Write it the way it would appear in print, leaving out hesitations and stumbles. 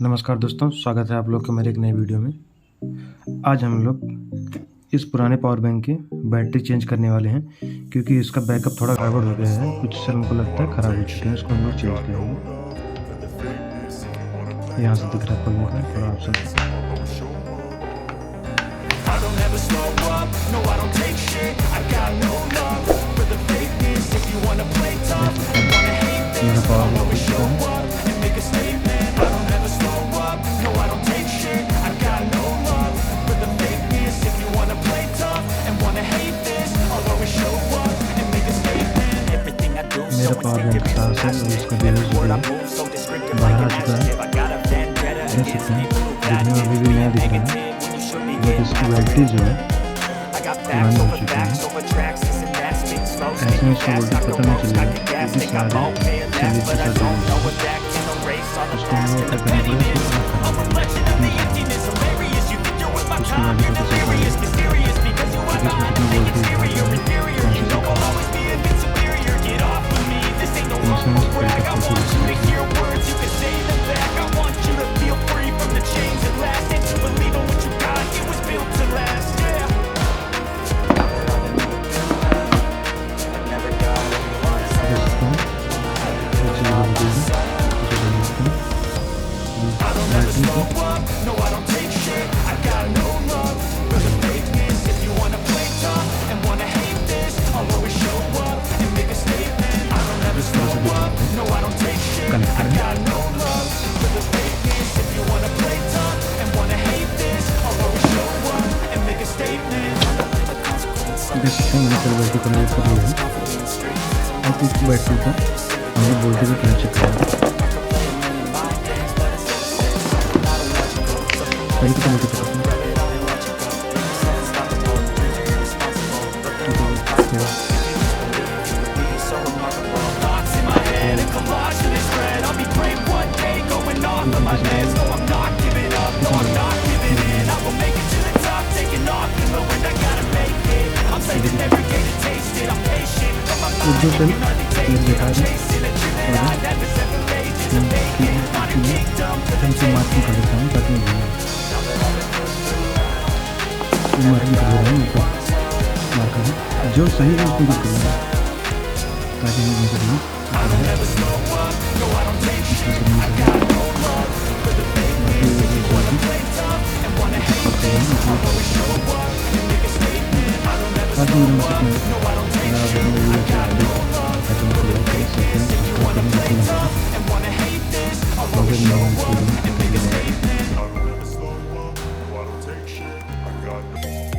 नमस्कार दोस्तों, स्वागत है आप लोग के मेरे एक नए वीडियो में। आज हम लोग इस पुराने पावर बैंक की बैटरी चेंज करने वाले हैं, क्योंकि इसका बैकअप थोड़ा गड़बड़ हो गया है। कुछ सेल हमको लगता है ख़राब हो चुके हैं, इसको हम लोग चेंज करेंगे। यहाँ से दिख रहा है खोलने का थोड़ा ऑप्शन। मेरा पावर बैंक खुल चुका है। मेरा पावर बैंक के साथ साथ इसका बैलेंस जो है बाहर आ चुका है, देख सकते हैं। दिखने में अभी भी नया दिख रहा है, बट इसकी बैटरी जो है पुरानी हो चुकी है। ऐसे में इसका वोल्टेज पता नहीं चलेगा, क्योंकि सारे सैंडविच के साथ उसको हम लोग क्या करेंगे, उसके बाद ही पता चल पाएगा कि इसमें कितनी वोल्टेज बैटरी कन्वर्ट कर रही है। अब इस बैटरी का हमें वोल्टेज में कनेक्शन करना है। पहले तो कनेक्ट करते हैं। उर्दू सेल ये दिखा रहे हैं, इनसे मार्किंग कर देता हूँ ताकि मार्किंग कर दे रहा हूँ ऊपर मार्कर जो सही है उसको यूज करूँगा ताकि हम नजर नहीं